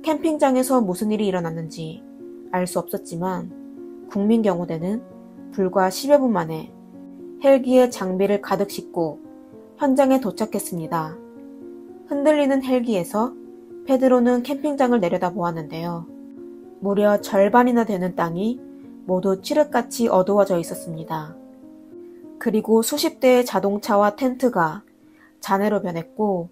캠핑장에서 무슨 일이 일어났는지 알 수 없었지만 국민경호대는 불과 10여 분 만에 헬기에 장비를 가득 싣고 현장에 도착했습니다. 흔들리는 헬기에서 페드로는 캠핑장을 내려다보았는데요. 무려 절반이나 되는 땅이 모두 칠흑같이 어두워져 있었습니다. 그리고 수십 대의 자동차와 텐트가 잔해로 변했고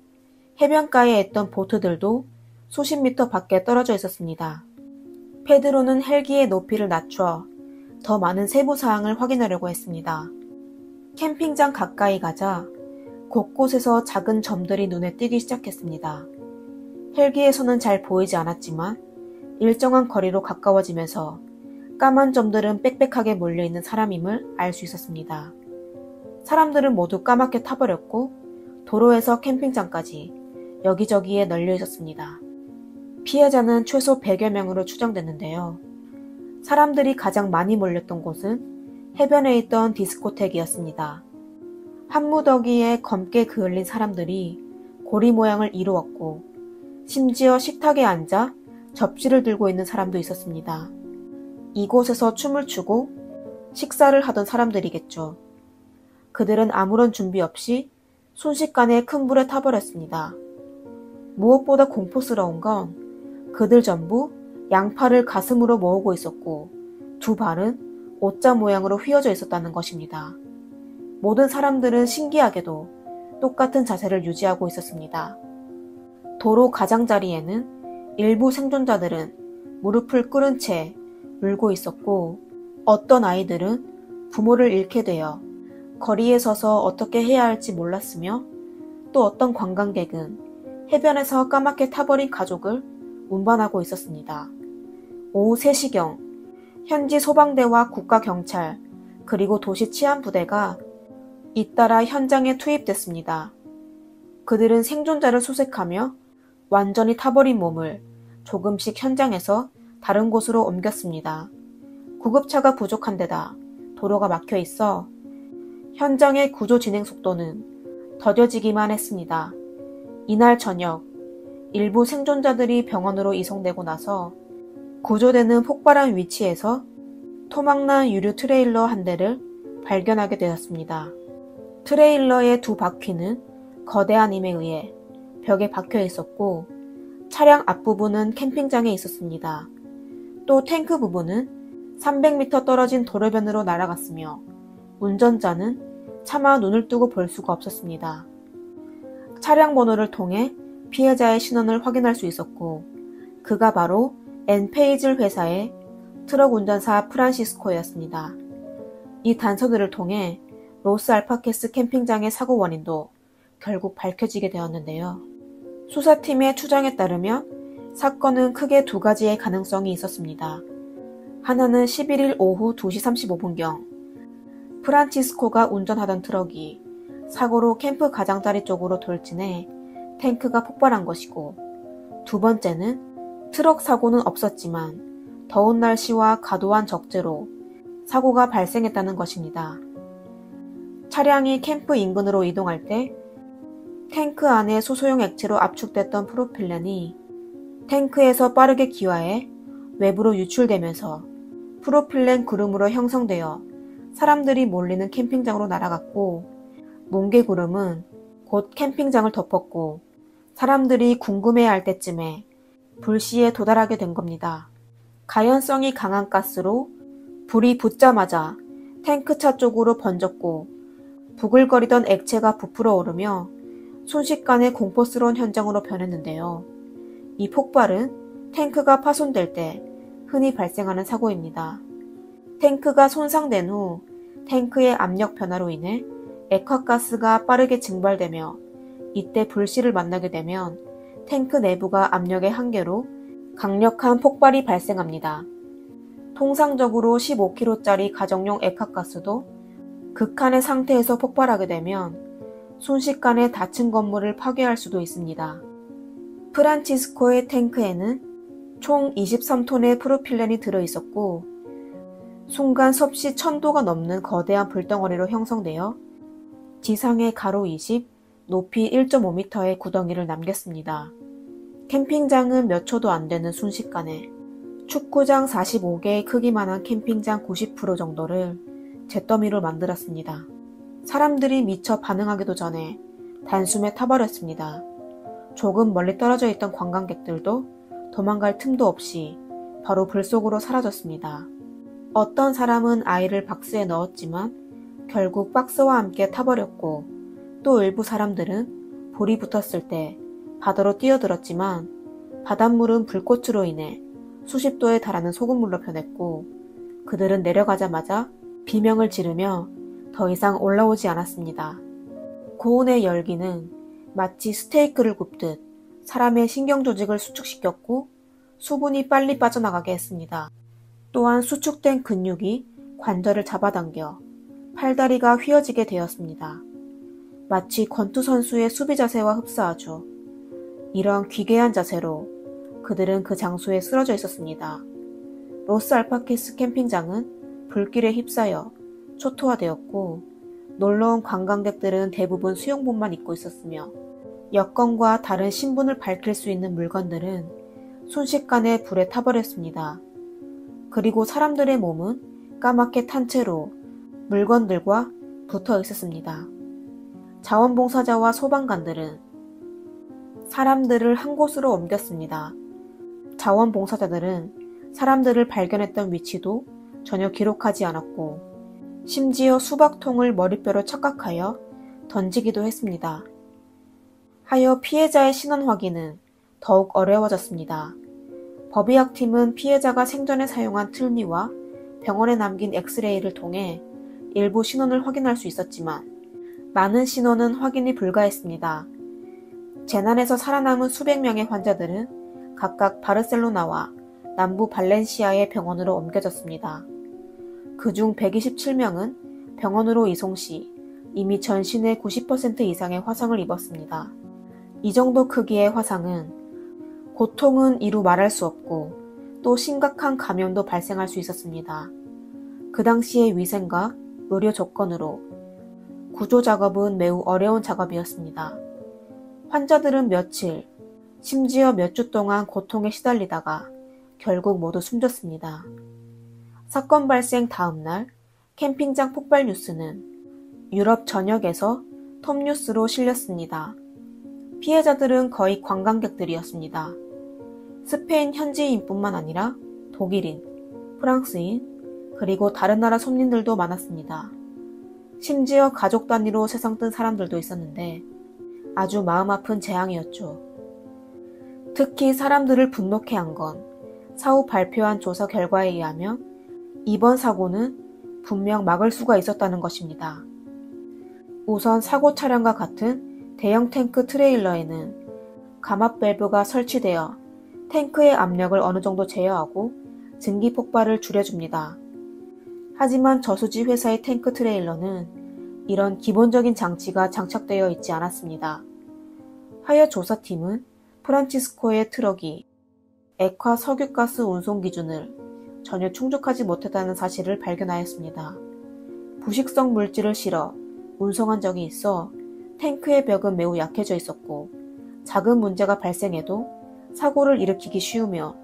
해변가에 있던 보트들도 수십 미터 밖에 떨어져 있었습니다. 페드로는 헬기의 높이를 낮춰 더 많은 세부 사항을 확인하려고 했습니다. 캠핑장 가까이 가자 곳곳에서 작은 점들이 눈에 띄기 시작했습니다. 헬기에서는 잘 보이지 않았지만 일정한 거리로 가까워지면서 까만 점들은 빽빽하게 몰려있는 사람임을 알 수 있었습니다. 사람들은 모두 까맣게 타버렸고 도로에서 캠핑장까지 여기저기에 널려 있었습니다. 피해자는 최소 100여 명으로 추정됐는데요. 사람들이 가장 많이 몰렸던 곳은 해변에 있던 디스코텍이었습니다. 한 무더기에 검게 그을린 사람들이 고리 모양을 이루었고 심지어 식탁에 앉아 접시를 들고 있는 사람도 있었습니다. 이곳에서 춤을 추고 식사를 하던 사람들이겠죠. 그들은 아무런 준비 없이 순식간에 큰 불에 타버렸습니다. 무엇보다 공포스러운 건 그들 전부 양팔을 가슴으로 모으고 있었고 두 발은 오자 모양으로 휘어져 있었다는 것입니다. 모든 사람들은 신기하게도 똑같은 자세를 유지하고 있었습니다. 도로 가장자리에는 일부 생존자들은 무릎을 꿇은 채 울고 있었고 어떤 아이들은 부모를 잃게 되어 거리에 서서 어떻게 해야 할지 몰랐으며 또 어떤 관광객은 해변에서 까맣게 타버린 가족을 운반하고 있었습니다. 오후 3시경 현지 소방대와 국가경찰 그리고 도시 치안부대가 잇따라 현장에 투입됐습니다. 그들은 생존자를 수색하며 완전히 타버린 몸을 조금씩 현장에서 다른 곳으로 옮겼습니다. 구급차가 부족한 데다 도로가 막혀 있어 현장의 구조 진행 속도는 더뎌지기만 했습니다. 이날 저녁 일부 생존자들이 병원으로 이송되고 나서 구조대는 폭발한 위치에서 토막난 유류 트레일러 한 대를 발견하게 되었습니다. 트레일러의 두 바퀴는 거대한 힘에 의해 벽에 박혀 있었고 차량 앞부분은 캠핑장에 있었습니다. 또 탱크 부분은 300m 떨어진 도로변으로 날아갔으며 운전자는 차마 눈을 뜨고 볼 수가 없었습니다. 차량 번호를 통해 피해자의 신원을 확인할 수 있었고 그가 바로 엔페이즐 회사의 트럭 운전사 프란시스코였습니다. 이 단서들을 통해 로스 알파케스 캠핑장의 사고 원인도 결국 밝혀지게 되었는데요. 수사팀의 추정에 따르면 사건은 크게 두 가지의 가능성이 있었습니다. 하나는 11일 오후 2시 35분경 프란치스코가 운전하던 트럭이 사고로 캠프 가장자리 쪽으로 돌진해 탱크가 폭발한 것이고, 두 번째는 트럭 사고는 없었지만 더운 날씨와 과도한 적재로 사고가 발생했다는 것입니다. 차량이 캠프 인근으로 이동할 때 탱크 안에 수소용 액체로 압축됐던 프로필렌이 탱크에서 빠르게 기화해 외부로 유출되면서 프로필렌 구름으로 형성되어 사람들이 몰리는 캠핑장으로 날아갔고, 뭉게구름은 곧 캠핑장을 덮었고 사람들이 궁금해할 때쯤에 불씨에 도달하게 된 겁니다. 가연성이 강한 가스로 불이 붙자마자 탱크차 쪽으로 번졌고 부글거리던 액체가 부풀어 오르며 순식간에 공포스러운 현장으로 변했는데요. 이 폭발은 탱크가 파손될 때 흔히 발생하는 사고입니다. 탱크가 손상된 후 탱크의 압력 변화로 인해 액화가스가 빠르게 증발되며 이때 불씨를 만나게 되면 탱크 내부가 압력의 한계로 강력한 폭발이 발생합니다. 통상적으로 15kg짜리 가정용 액화가스도 극한의 상태에서 폭발하게 되면 순식간에 닫힌 건물을 파괴할 수도 있습니다. 프란치스코의 탱크에는 총 23톤의 프로필렌이 들어있었고 순간 섭씨 1000도가 넘는 거대한 불덩어리로 형성되어 지상에 가로 20, 높이 1.5m의 구덩이를 남겼습니다. 캠핑장은 몇 초도 안 되는 순식간에 축구장 45개의 크기만한 캠핑장 90% 정도를 잿더미로 만들었습니다. 사람들이 미처 반응하기도 전에 단숨에 타버렸습니다. 조금 멀리 떨어져 있던 관광객들도 도망갈 틈도 없이 바로 불 속으로 사라졌습니다. 어떤 사람은 아이를 박스에 넣었지만 결국 박스와 함께 타버렸고, 또 일부 사람들은 불이 붙었을 때 바다로 뛰어들었지만 바닷물은 불꽃으로 인해 수십 도에 달하는 소금물로 변했고 그들은 내려가자마자 비명을 지르며 더 이상 올라오지 않았습니다. 고온의 열기는 마치 스테이크를 굽듯 사람의 신경조직을 수축시켰고 수분이 빨리 빠져나가게 했습니다. 또한 수축된 근육이 관절을 잡아당겨 팔다리가 휘어지게 되었습니다. 마치 권투 선수의 수비 자세와 흡사하죠. 이런 기괴한 자세로 그들은 그 장소에 쓰러져 있었습니다. 로스 알파케스 캠핑장은 불길에 휩싸여 초토화되었고 놀러온 관광객들은 대부분 수영복만 입고 있었으며 여권과 다른 신분을 밝힐 수 있는 물건들은 순식간에 불에 타버렸습니다. 그리고 사람들의 몸은 까맣게 탄 채로 물건들과 붙어 있었습니다. 자원봉사자와 소방관들은 사람들을 한 곳으로 옮겼습니다. 자원봉사자들은 사람들을 발견했던 위치도 전혀 기록하지 않았고 심지어 수박통을 머리뼈로 착각하여 던지기도 했습니다. 하여 피해자의 신원 확인은 더욱 어려워졌습니다. 법의학팀은 피해자가 생전에 사용한 틀니와 병원에 남긴 엑스레이를 통해 일부 신원을 확인할 수 있었지만 많은 신원은 확인이 불가했습니다. 재난에서 살아남은 수백 명의 환자들은 각각 바르셀로나와 남부 발렌시아의 병원으로 옮겨졌습니다. 그중 127명은 병원으로 이송 시 이미 전신의 90% 이상의 화상을 입었습니다. 이 정도 크기의 화상은 고통은 이루 말할 수 없고 또 심각한 감염도 발생할 수 있었습니다. 그 당시의 위생과 의료 조건으로 구조 작업은 매우 어려운 작업이었습니다. 환자들은 며칠, 심지어 몇 주 동안 고통에 시달리다가 결국 모두 숨졌습니다. 사건 발생 다음 날 캠핑장 폭발 뉴스는 유럽 전역에서 톱뉴스로 실렸습니다. 피해자들은 거의 관광객들이었습니다. 스페인 현지인뿐만 아니라 독일인, 프랑스인, 그리고 다른 나라 손님들도 많았습니다. 심지어 가족 단위로 세상 뜬 사람들도 있었는데 아주 마음 아픈 재앙이었죠. 특히 사람들을 분노케 한 건 사후 발표한 조사 결과에 의하면 이번 사고는 분명 막을 수가 있었다는 것입니다. 우선 사고 차량과 같은 대형 탱크 트레일러에는 감압 밸브가 설치되어 탱크의 압력을 어느 정도 제어하고 증기 폭발을 줄여줍니다. 하지만 저수지 회사의 탱크 트레일러는 이런 기본적인 장치가 장착되어 있지 않았습니다. 하여 조사팀은 프란치스코의 트럭이 액화 석유가스 운송 기준을 전혀 충족하지 못했다는 사실을 발견하였습니다. 부식성 물질을 실어 운송한 적이 있어 탱크의 벽은 매우 약해져 있었고 작은 문제가 발생해도 사고를 일으키기 쉬우며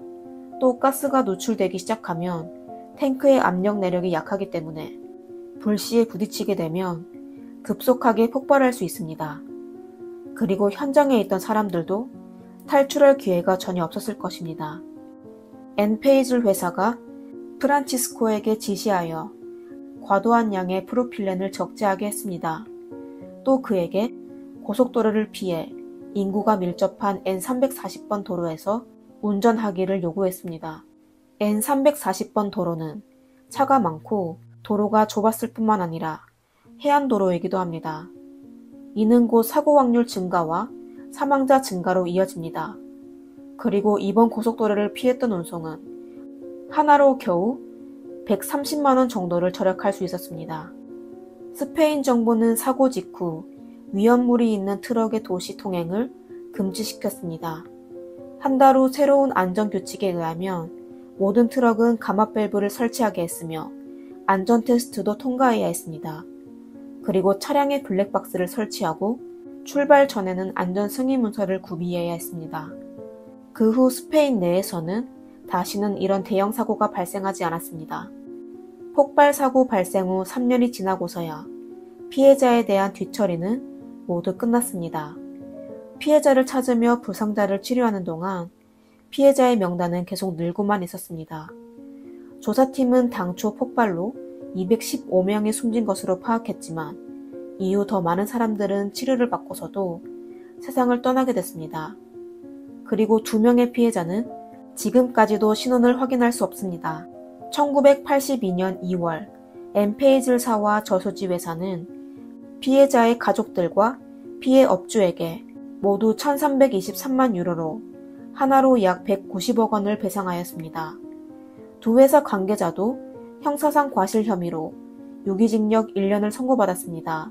또 가스가 노출되기 시작하면 탱크의 압력 내력이 약하기 때문에 불시에 부딪히게 되면 급속하게 폭발할 수 있습니다. 그리고 현장에 있던 사람들도 탈출할 기회가 전혀 없었을 것입니다. 엔페이즐 회사가 프란치스코에게 지시하여 과도한 양의 프로필렌을 적재하게 했습니다. 또 그에게 고속도로를 피해 인구가 밀접한 N340번 도로에서 운전하기를 요구했습니다. N340번 도로는 차가 많고 도로가 좁았을 뿐만 아니라 해안도로이기도 합니다. 이는 곧 사고 확률 증가와 사망자 증가로 이어집니다. 그리고 이번 고속도로를 피했던 운송은 하나로 겨우 130만원 정도를 절약할 수 있었습니다. 스페인 정부는 사고 직후 위험물이 있는 트럭의 도시 통행을 금지시켰습니다. 한 달 후 새로운 안전규칙에 의하면 모든 트럭은 감압 밸브를 설치하게 했으며 안전 테스트도 통과해야 했습니다. 그리고 차량에 블랙박스를 설치하고 출발 전에는 안전 승인 문서를 구비해야 했습니다. 그 후 스페인 내에서는 다시는 이런 대형 사고가 발생하지 않았습니다. 폭발 사고 발생 후 3년이 지나고서야 피해자에 대한 뒤처리는 모두 끝났습니다. 피해자를 찾으며 부상자를 치료하는 동안 피해자의 명단은 계속 늘고만 있었습니다. 조사팀은 당초 폭발로 215명이 숨진 것으로 파악했지만 이후 더 많은 사람들은 치료를 받고서도 세상을 떠나게 됐습니다. 그리고 2명의 피해자는 지금까지도 신원을 확인할 수 없습니다. 1982년 2월 엔페이즐사와 저수지 회사는 피해자의 가족들과 피해 업주에게 모두 1323만 유로로 하나로 약 190억 원을 배상하였습니다. 두 회사 관계자도 형사상 과실 혐의로 유기징역 1년을 선고받았습니다.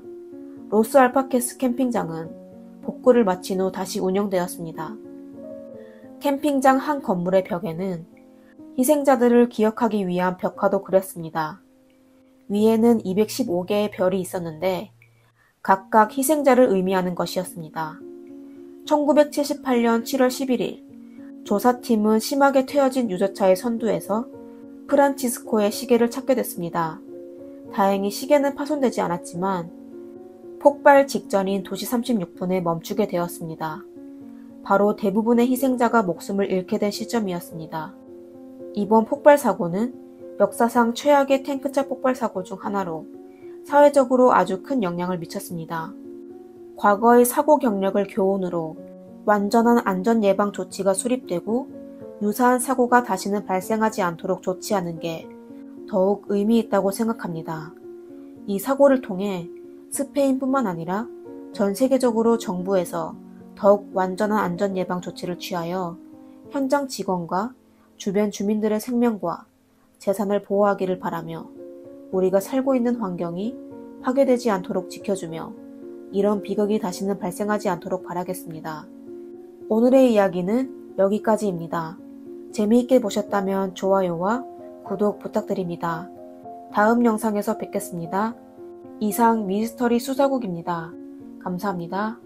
로스 알파케스 캠핑장은 복구를 마친 후 다시 운영되었습니다. 캠핑장 한 건물의 벽에는 희생자들을 기억하기 위한 벽화도 그렸습니다. 위에는 215개의 별이 있었는데 각각 희생자를 의미하는 것이었습니다. 1978년 7월 11일 조사팀은 심하게 퇴어진 유조차의 선두에서 프란치스코의 시계를 찾게 됐습니다. 다행히 시계는 파손되지 않았지만 폭발 직전인 2시 36분에 멈추게 되었습니다. 바로 대부분의 희생자가 목숨을 잃게 된 시점이었습니다. 이번 폭발 사고는 역사상 최악의 탱크차 폭발 사고 중 하나로 사회적으로 아주 큰 영향을 미쳤습니다. 과거의 사고 경력을 교훈으로 완전한 안전 예방 조치가 수립되고 유사한 사고가 다시는 발생하지 않도록 조치하는 게 더욱 의미 있다고 생각합니다. 이 사고를 통해 스페인뿐만 아니라 전 세계적으로 정부에서 더욱 완전한 안전 예방 조치를 취하여 현장 직원과 주변 주민들의 생명과 재산을 보호하기를 바라며 우리가 살고 있는 환경이 파괴되지 않도록 지켜주며 이런 비극이 다시는 발생하지 않도록 바라겠습니다. 오늘의 이야기는 여기까지입니다. 재미있게 보셨다면 좋아요와 구독 부탁드립니다. 다음 영상에서 뵙겠습니다. 이상 미스터리 수사국입니다. 감사합니다.